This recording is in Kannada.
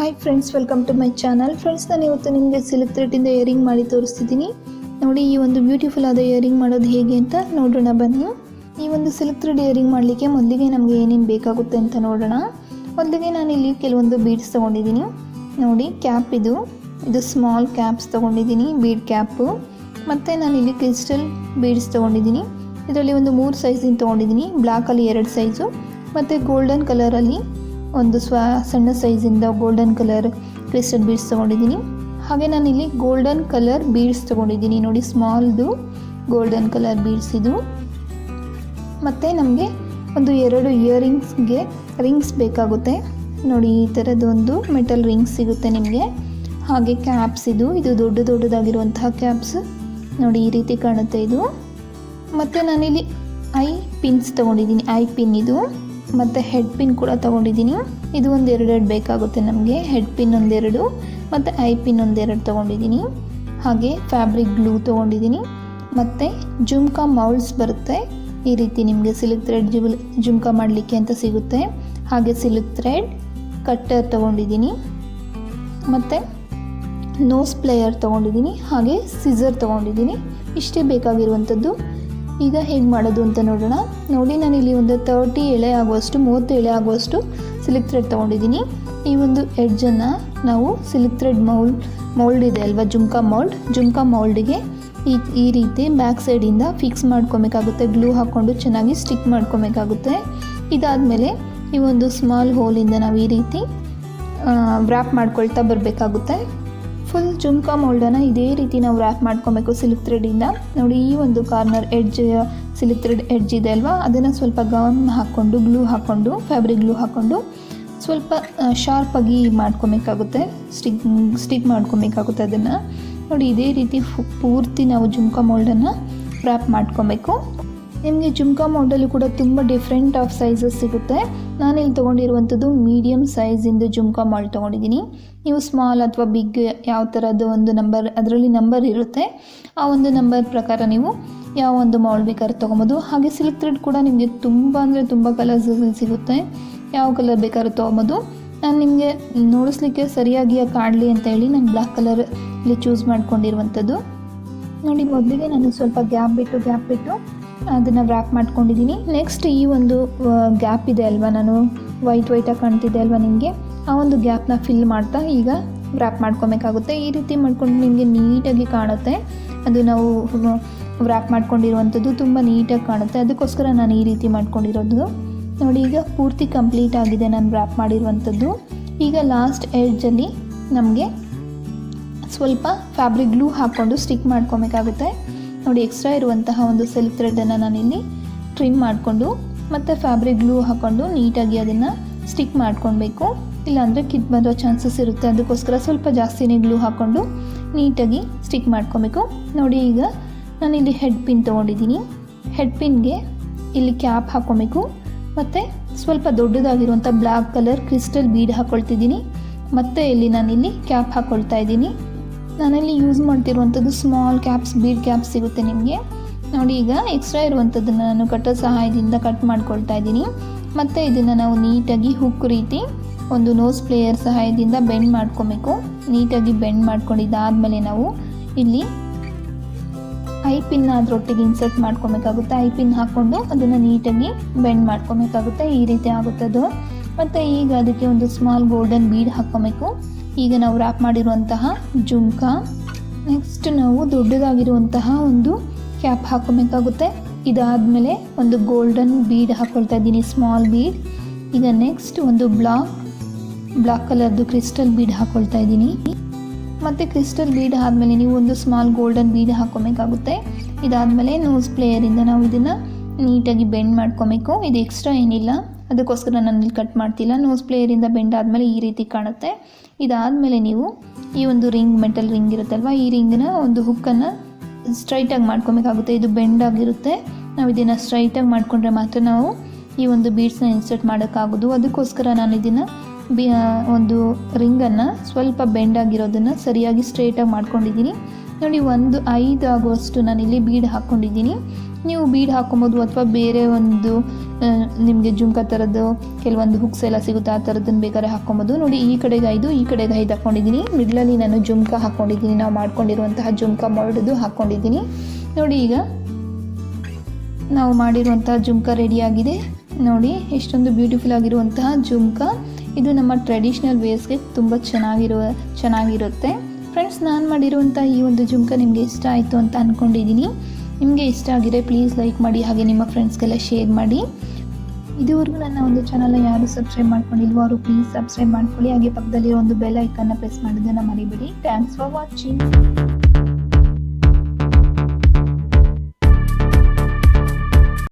Hi friends, welcome to my channel. Friends, ನಾನು ಇವತ್ತು ನಿಮಗೆ ಸಿಲ್ಕ್ ಥ್ರೆಡ್ಡಿಂದ ಇಯರಿಂಗ್ ಮಾಡಿ ತೋರಿಸ್ತಿದ್ದೀನಿ. ನೋಡಿ, ಈ ಒಂದು ಬ್ಯೂಟಿಫುಲ್ ಆದ ಇಯರಿಂಗ್ ಮಾಡೋದು ಹೇಗೆ ಅಂತ ನೋಡೋಣ ಬನ್ನಿ. ಈ ಒಂದು ಸಿಲ್ಕ್ ಥ್ರೆಡ್ ಇಯರಿಂಗ್ ಮಾಡಲಿಕ್ಕೆ ಮೊದಲಿಗೆ ನಮಗೆ ಏನೇನು ಬೇಕಾಗುತ್ತೆ ಅಂತ ನೋಡೋಣ. ಮೊದಲಿಗೆ ನಾನಿಲ್ಲಿ ಕೆಲವೊಂದು ಬೀಡ್ಸ್ ತೊಗೊಂಡಿದ್ದೀನಿ. ನೋಡಿ, ಕ್ಯಾಪ್ ಇದು ಸ್ಮಾಲ್ ಕ್ಯಾಪ್ಸ್ ತೊಗೊಂಡಿದ್ದೀನಿ, ಬೀಡ್ ಕ್ಯಾಪು. ಮತ್ತು ನಾನಿಲ್ಲಿ ಕ್ರಿಸ್ಟಲ್ ಬೀಡ್ಸ್ ತೊಗೊಂಡಿದ್ದೀನಿ. ಇದರಲ್ಲಿ ಒಂದು 3 ಸೈಜಿಂದ ತೊಗೊಂಡಿದ್ದೀನಿ. ಬ್ಲ್ಯಾಕಲ್ಲಿ 2 ಸೈಜು ಮತ್ತು ಗೋಲ್ಡನ್ ಕಲರಲ್ಲಿ ಒಂದು ಸಣ್ಣ ಸೈಜಿಂದ ಗೋಲ್ಡನ್ ಕಲರ್ ಕ್ರಿಸ್ಟಲ್ ಬೀಡ್ಸ್ ತೊಗೊಂಡಿದ್ದೀನಿ. ಹಾಗೆ ನಾನಿಲ್ಲಿ ಗೋಲ್ಡನ್ ಕಲರ್ ಬೀಡ್ಸ್ ತೊಗೊಂಡಿದ್ದೀನಿ. ನೋಡಿ, ಸ್ಮಾಲ್ದು ಗೋಲ್ಡನ್ ಕಲರ್ ಬೀಡ್ಸ್ ಇದು. ಮತ್ತು ನಮಗೆ ಒಂದು 2 ಇಯರಿಂಗ್ಸ್ಗೆ ರಿಂಗ್ಸ್ ಬೇಕಾಗುತ್ತೆ. ನೋಡಿ, ಈ ಥರದೊಂದು ಮೆಟಲ್ ರಿಂಗ್ಸ್ ಸಿಗುತ್ತೆ ನಿಮಗೆ. ಹಾಗೆ ಕ್ಯಾಪ್ಸ್ ಇದು ದೊಡ್ಡದಾಗಿರುವಂತಹ ಕ್ಯಾಪ್ಸ್. ನೋಡಿ, ಈ ರೀತಿ ಕಾಣುತ್ತೆ ಇದು. ಮತ್ತು ನಾನಿಲ್ಲಿ ಐ ಪಿನ್ಸ್ ತೊಗೊಂಡಿದ್ದೀನಿ. ಐ ಪಿನ್ ಇದು ಮತ್ತು ಹೆಡ್ ಪಿನ್ ಕೂಡ ತೊಗೊಂಡಿದ್ದೀನಿ. ಇದು ಒಂದು 2 ಬೇಕಾಗುತ್ತೆ ನಮಗೆ. ಹೆಡ್ ಪಿನ್ 1 ಮತ್ತು ಐ ಪಿನ್ 1 ತೊಗೊಂಡಿದ್ದೀನಿ. ಹಾಗೆ ಫ್ಯಾಬ್ರಿಕ್ ಗ್ಲೂ ತೊಗೊಂಡಿದ್ದೀನಿ. ಮತ್ತು ಜುಮ್ಕಾ ಮೌಲ್ಡ್ಸ್ ಬರುತ್ತೆ. ಈ ರೀತಿ ನಿಮಗೆ ಸಿಲ್ಕ್ ಥ್ರೆಡ್ ಜುಮ್ಕಾ ಮಾಡಲಿಕ್ಕೆ ಅಂತ ಸಿಗುತ್ತೆ. ಹಾಗೆ ಸಿಲ್ಕ್ ಥ್ರೆಡ್ ಕಟ್ಟರ್ ತೊಗೊಂಡಿದ್ದೀನಿ. ಮತ್ತು ನೋಸ್ ಪ್ಲೇಯರ್ ತೊಗೊಂಡಿದ್ದೀನಿ. ಹಾಗೆ ಸಿಸರ್ ತೊಗೊಂಡಿದ್ದೀನಿ. ಇಷ್ಟೇ ಬೇಕಾಗಿರುವಂಥದ್ದು. ಈಗ ಹೇಗೆ ಮಾಡೋದು ಅಂತ ನೋಡೋಣ. ನೋಡಿ, ನಾನಿಲ್ಲಿ ಒಂದು 30 ಎಳೆ ಆಗುವಷ್ಟು ಸಿಲ್ಕ್ ಥ್ರೆಡ್ ತೊಗೊಂಡಿದ್ದೀನಿ. ಈ ಒಂದು ಎಡ್ಜನ್ನು ನಾವು ಸಿಲ್ಕ್ ಥ್ರೆಡ್ ಮೌಲ್ಡ್ ಇದೆ ಅಲ್ವಾ, ಜುಮ್ಕಾ ಮೌಲ್ಡಿಗೆ ಈ ರೀತಿ ಬ್ಯಾಕ್ ಸೈಡಿಂದ ಫಿಕ್ಸ್ ಮಾಡ್ಕೊಬೇಕಾಗುತ್ತೆ. ಗ್ಲೂ ಹಾಕ್ಕೊಂಡು ಚೆನ್ನಾಗಿ ಸ್ಟಿಕ್ ಮಾಡ್ಕೊಬೇಕಾಗುತ್ತೆ. ಇದಾದಮೇಲೆ ಈ ಒಂದು ಸ್ಮಾಲ್ ಹೋಲಿಂದ ನಾವು ಈ ರೀತಿ ವ್ರ್ಯಾಪ್ ಮಾಡ್ಕೊಳ್ತಾ ಬರಬೇಕಾಗುತ್ತೆ. ಫುಲ್ ಜುಮ್ಕಾ ಮೌಲ್ಡನ್ನು ಇದೇ ರೀತಿ ನಾವು ವ್ರ್ಯಾಪ್ ಮಾಡ್ಕೊಬೇಕು ಸಿಲ್ಕ್ ಥ್ರೆಡ್ಡಿಂದ. ನೋಡಿ, ಈ ಒಂದು corner edge silk thread edge ಇದೆ ಅಲ್ವಾ, ಅದನ್ನು ಸ್ವಲ್ಪ ಗಮ್ ಹಾಕ್ಕೊಂಡು ಫ್ಯಾಬ್ರಿಕ್ ಗ್ಲೂ ಹಾಕ್ಕೊಂಡು ಸ್ವಲ್ಪ ಶಾರ್ಪಾಗಿ ಮಾಡ್ಕೊಬೇಕಾಗುತ್ತೆ. ಸ್ಟಿಕ್ ಮಾಡ್ಕೊಬೇಕಾಗುತ್ತೆ ಅದನ್ನು. ನೋಡಿ, ಇದೇ ರೀತಿ ಪೂರ್ತಿ ನಾವು ಜುಮ್ಕಾ ಮೌಲ್ಡನ್ನು ವ್ರ್ಯಾಪ್ ಮಾಡ್ಕೊಬೇಕು. ನಿಮಗೆ ಜುಮ್ಕಾ ಮೌಲ್ಡಲ್ಲೂ ಕೂಡ ತುಂಬ ಡಿಫ್ರೆಂಟ್ ಆಫ್ ಸೈಜಸ್ ಸಿಗುತ್ತೆ. ನಾನಿಲ್ಲಿ ತೊಗೊಂಡಿರುವಂಥದ್ದು ಮೀಡಿಯಮ್ ಸೈಜಿಂದು ಜುಮ್ಕಾ ಮೌಲ್ಡ್ ತೊಗೊಂಡಿದ್ದೀನಿ. ನೀವು ಸ್ಮಾಲ್ ಅಥವಾ ಬಿಗ್ ಯಾವ ಥರದ್ದು ಒಂದು ನಂಬರ್, ಅದರಲ್ಲಿ ನಂಬರ್ ಇರುತ್ತೆ. ಆ ಒಂದು ನಂಬರ್ ಪ್ರಕಾರ ನೀವು ಯಾವ ಒಂದು ಮೌಲ್ಡ್ ಬೇಕಾದ್ರೂ ತೊಗೊಬೋದು. ಹಾಗೆ ಸಿಲ್ಕ್ ಥ್ರೆಡ್ ಕೂಡ ನಿಮಗೆ ತುಂಬ ಕಲರ್ಸಲ್ಲಿ ಸಿಗುತ್ತೆ. ಯಾವ ಕಲರ್ ಬೇಕಾದ್ರೂ ತೊಗೊಬೋದು. ನಾನು ನಿಮಗೆ ನೋಡಿಸ್ಲಿಕ್ಕೆ ಸರಿಯಾಗಿ ಕಾಣಲಿ ಅಂತ ಹೇಳಿ ನಾನು ಬ್ಲ್ಯಾಕ್ ಕಲರ್ ಇಲ್ಲಿ ಚೂಸ್ ಮಾಡ್ಕೊಂಡಿರುವಂಥದ್ದು. ನೋಡಿ, ಮೊದಲಿಗೆ ನಾನು ಸ್ವಲ್ಪ ಗ್ಯಾಪ್ ಬಿಟ್ಟು ಅದನ್ನು ವ್ರ್ಯಾಪ್ ಮಾಡ್ಕೊಂಡಿದ್ದೀನಿ. ನೆಕ್ಸ್ಟ್ ಈ ಒಂದು ಗ್ಯಾಪ್ ಇದೆ ಅಲ್ವಾ, ನಾನು ವೈಟಾಗಿ ಕಾಣ್ತಿದೆ ಅಲ್ವಾ ನಿಮಗೆ, ಆ ಒಂದು ಗ್ಯಾಪ್ನ ಫಿಲ್ ಮಾಡ್ತಾ ಈಗ ವ್ರ್ಯಾಪ್ ಮಾಡ್ಕೊಬೇಕಾಗುತ್ತೆ. ಈ ರೀತಿ ಮಾಡ್ಕೊಂಡು ನಿಮಗೆ ನೀಟಾಗಿ ಕಾಣುತ್ತೆ. ಅದು ನಾವು ವ್ರ್ಯಾಪ್ ಮಾಡ್ಕೊಂಡಿರುವಂಥದ್ದು ತುಂಬ ನೀಟಾಗಿ ಕಾಣುತ್ತೆ. ಅದಕ್ಕೋಸ್ಕರ ನಾನು ಈ ರೀತಿ ಮಾಡ್ಕೊಂಡಿರೋದು. ನೋಡಿ, ಈಗ ಪೂರ್ತಿ ಕಂಪ್ಲೀಟ್ ಆಗಿದೆ ನಾನು ವ್ರ್ಯಾಪ್ ಮಾಡಿರುವಂಥದ್ದು. ಈಗ ಲಾಸ್ಟ್ ಎಡ್ಜಲ್ಲಿ ನಮಗೆ ಸ್ವಲ್ಪ ಫ್ಯಾಬ್ರಿಕ್ ಗ್ಲೂ ಹಾಕ್ಕೊಂಡು ಸ್ಟಿಕ್ ಮಾಡ್ಕೊಬೇಕಾಗುತ್ತೆ. ನೋಡಿ, ಎಕ್ಸ್ಟ್ರಾ ಇರುವಂತಹ ಒಂದು ಸಿಲ್ಕ್ ಥ್ರೆಡನ್ನು ನಾನಿಲ್ಲಿ ಟ್ರಿಮ್ ಮಾಡಿಕೊಂಡು ಮತ್ತು ಫ್ಯಾಬ್ರಿಕ್ ಗ್ಲೂ ಹಾಕ್ಕೊಂಡು ನೀಟಾಗಿ ಅದನ್ನು ಸ್ಟಿಕ್ ಮಾಡ್ಕೊಳ್ಬೇಕು. ಇಲ್ಲಾಂದರೆ ಕಿತ್ತು ಬರೋ ಚಾನ್ಸಸ್ ಇರುತ್ತೆ. ಅದಕ್ಕೋಸ್ಕರ ಸ್ವಲ್ಪ ಜಾಸ್ತಿನೇ ಗ್ಲೂ ಹಾಕ್ಕೊಂಡು ನೀಟಾಗಿ ಸ್ಟಿಕ್ ಮಾಡ್ಕೊಬೇಕು. ನೋಡಿ, ಈಗ ನಾನಿಲ್ಲಿ ಹೆಡ್ ಪಿನ್ ತೊಗೊಂಡಿದ್ದೀನಿ. ಹೆಡ್ ಪಿನ್ಗೆ ಇಲ್ಲಿ ಕ್ಯಾಪ್ ಹಾಕ್ಕೊಬೇಕು. ಮತ್ತು ಸ್ವಲ್ಪ ದೊಡ್ಡದಾಗಿರುವಂಥ ಬ್ಲ್ಯಾಕ್ ಕಲರ್ ಕ್ರಿಸ್ಟಲ್ ಬೀಡ್ ಹಾಕ್ಕೊಳ್ತಿದ್ದೀನಿ. ಮತ್ತು ಇಲ್ಲಿ ನಾನಿಲ್ಲಿ ಕ್ಯಾಪ್ ಹಾಕ್ಕೊಳ್ತಾ ಇದ್ದೀನಿ. ನಾನಲ್ಲಿ ಯೂಸ್ ಮಾಡ್ತಿರುವಂಥದ್ದು ಸ್ಮಾಲ್ ಕ್ಯಾಪ್ಸ್, ಬೀಡ್ ಕ್ಯಾಪ್ಸ್ ಸಿಗುತ್ತೆ ನಿಮಗೆ. ನೋಡಿ, ಈಗ ಎಕ್ಸ್ಟ್ರಾ ಇರುವಂಥದ್ದನ್ನು ನಾನು ಕಟ್ಟರ್ ಸಹಾಯದಿಂದ ಕಟ್ ಮಾಡ್ಕೊಳ್ತಾ ಇದ್ದೀನಿ. ಮತ್ತು ಇದನ್ನು ನಾವು ನೀಟಾಗಿ ಹುಕ್ ರೀತಿ ಒಂದು ನೋಸ್ ಪ್ಲೇಯರ್ ಸಹಾಯದಿಂದ ಬೆಂಡ್ ಮಾಡ್ಕೊಬೇಕು. ನೀಟಾಗಿ ಬೆಂಡ್ ಮಾಡ್ಕೊಂಡಿದ್ದಾದಮೇಲೆ ನಾವು ಇಲ್ಲಿ ಐ ಪಿನ್ ಅದರೊಟ್ಟಿಗೆ ಇನ್ಸರ್ಟ್ ಮಾಡ್ಕೊಬೇಕಾಗುತ್ತೆ. ಐ ಪಿನ್ ಹಾಕ್ಕೊಂಡು ಅದನ್ನು ನೀಟಾಗಿ ಬೆಂಡ್ ಮಾಡ್ಕೊಬೇಕಾಗುತ್ತೆ. ಈ ರೀತಿ ಆಗುತ್ತದು. ಮತ್ತು ಈಗ ಅದಕ್ಕೆ ಒಂದು ಸ್ಮಾಲ್ ಗೋಲ್ಡನ್ ಬೀಡ್ ಹಾಕ್ಕೊಬೇಕು. ಈಗ ನಾವು ವ್ರ್ಯಾಪ್ ಮಾಡಿರುವಂತಹ ಜುಮ್ಕಾ. ನೆಕ್ಸ್ಟ್ ನಾವು ದೊಡ್ಡದಾಗಿರುವಂತಹ ಒಂದು ಕ್ಯಾಪ್ ಹಾಕ್ಕೊಬೇಕಾಗುತ್ತೆ. ಇದಾದಮೇಲೆ ಒಂದು ಗೋಲ್ಡನ್ ಬೀಡ್ ಹಾಕ್ಕೊಳ್ತಾ ಇದ್ದೀನಿ, ಸ್ಮಾಲ್ ಬೀಡ್. ಈಗ ನೆಕ್ಸ್ಟ್ ಒಂದು ಬ್ಲ್ಯಾಕ್ ಕಲರ್ದು ಕ್ರಿಸ್ಟಲ್ ಬೀಡ್ ಹಾಕ್ಕೊಳ್ತಾ ಇದ್ದೀನಿ. ಮತ್ತು ಕ್ರಿಸ್ಟಲ್ ಬೀಡ್ ಆದಮೇಲೆ ನೀವು ಒಂದು ಸ್ಮಾಲ್ ಗೋಲ್ಡನ್ ಬೀಡ್ ಹಾಕ್ಕೊಬೇಕಾಗುತ್ತೆ. ಇದಾದಮೇಲೆ ನೋಸ್ ಪ್ಲೇಯರಿಂದ ನಾವು ಇದನ್ನು ನೀಟಾಗಿ ಬೆಂಡ್ ಮಾಡ್ಕೊಬೇಕು. ಇದು ಎಕ್ಸ್ಟ್ರಾ ಏನಿಲ್ಲ, ಅದಕ್ಕೋಸ್ಕರ ನಾನು ಇಲ್ಲಿ ಕಟ್ ಮಾಡ್ತಿಲ್ಲ. ನೋಸ್ ಪ್ಲೇಯರಿಂದ ಬೆಂಡ್ ಆದಮೇಲೆ ಈ ರೀತಿ ಕಾಣುತ್ತೆ. ಇದಾದಮೇಲೆ ನೀವು ಈ ಒಂದು ಮೆಟಲ್ ರಿಂಗ್ ಇರುತ್ತಲ್ವ, ಈ ರಿಂಗನ್ನ ಒಂದು ಹುಕ್ಕನ್ನು ಸ್ಟ್ರೈಟಾಗಿ ಮಾಡ್ಕೊಬೇಕಾಗುತ್ತೆ. ಇದು ಬೆಂಡ್ ಆಗಿರುತ್ತೆ. ನಾವು ಇದನ್ನು ಸ್ಟ್ರೈಟಾಗಿ ಮಾಡಿಕೊಂಡ್ರೆ ಮಾತ್ರ ನಾವು ಈ ಒಂದು ಬೀಡ್ಸ್ನ ಇನ್ಸರ್ಟ್ ಮಾಡೋಕ್ಕಾಗೋದು. ಅದಕ್ಕೋಸ್ಕರ ನಾನು ಇದನ್ನು ಒಂದು ರಿಂಗನ್ನು ಸ್ವಲ್ಪ ಬೆಂಡ್ ಆಗಿರೋದನ್ನು ಸರಿಯಾಗಿ ಸ್ಟ್ರೈಟಾಗಿ ಮಾಡ್ಕೊಂಡಿದ್ದೀನಿ. ನೋಡಿ 5 ಆಗುವಷ್ಟು ನಾನಿಲ್ಲಿ ಬೀಡ್ ಹಾಕ್ಕೊಂಡಿದ್ದೀನಿ. ನೀವು ಬೀಡ್ ಹಾಕ್ಕೊಬೋದು ಅಥವಾ ಬೇರೆ ಒಂದು ನಿಮಗೆ ಜುಮ್ಕ ಥರದ್ದು ಕೆಲವೊಂದು ಹುಕ್ಸ್ ಎಲ್ಲ ಸಿಗುತ್ತೆ, ಆ ಥರದ್ದನ್ನು ಬೇಕಾದ್ರೆ ಹಾಕ್ಕೊಬೋದು. ನೋಡಿ ಈ ಕಡೆಗೆ 5 ಈ ಕಡೆಗೆ 5 ಹಾಕ್ಕೊಂಡಿದ್ದೀನಿ. ಮಿಡ್ಲಲ್ಲಿ ನಾನು ಜುಮ್ಕ ಹಾಕ್ಕೊಂಡಿದ್ದೀನಿ, ನಾವು ಮಾಡ್ಕೊಂಡಿರುವಂತಹ ಜುಮ್ಕ ಮರಡ್ದು ಹಾಕ್ಕೊಂಡಿದ್ದೀನಿ. ನೋಡಿ ಈಗ ನಾವು ಮಾಡಿರುವಂತಹ ಜುಮ್ಕ ರೆಡಿಯಾಗಿದೆ. ನೋಡಿ ಎಷ್ಟೊಂದು ಬ್ಯೂಟಿಫುಲ್ ಆಗಿರುವಂತಹ ಜುಮ್ಕ. ಇದು ನಮ್ಮ ಟ್ರೆಡಿಷ್ನಲ್ ವೇರ್ಸ್ಗೆ ತುಂಬ ಚೆನ್ನಾಗಿರುತ್ತೆ. ಫ್ರೆಂಡ್ಸ್, ನಾನು ಮಾಡಿರುವಂಥ ಈ ಒಂದು ಜುಮ್ಕ ನಿಮಗೆ ಇಷ್ಟ ಆಯಿತು ಅಂತ ಅಂದ್ಕೊಂಡಿದ್ದೀನಿ. ನಿಮಗೆ ಇಷ್ಟ ಆಗಿದೆ ಪ್ಲೀಸ್ ಲೈಕ್ ಮಾಡಿ, ಹಾಗೆ ನಿಮ್ಮ ಫ್ರೆಂಡ್ಸ್ಗೆಲ್ಲ ಶೇರ್ ಮಾಡಿ. ಇದುವರೆಗೂ ನನ್ನ ಒಂದು ಚಾನಲ್ನ ಯಾರು ಸಬ್ಸ್ಕ್ರೈಬ್ ಮಾಡ್ಕೊಂಡಿಲ್ವೋ ಅವರು ಪ್ಲೀಸ್ ಸಬ್ಸ್ಕ್ರೈಬ್ ಮಾಡ್ಕೊಳ್ಳಿ. ಹಾಗೆ ಪಕ್ಕದಲ್ಲಿರೋ ಒಂದು ಬೆಲ್ ಐಕನ್ನ ಪ್ರೆಸ್ ಮಾಡೋದನ್ನು ಮರಿಬೇಡಿ. Thanks for watching.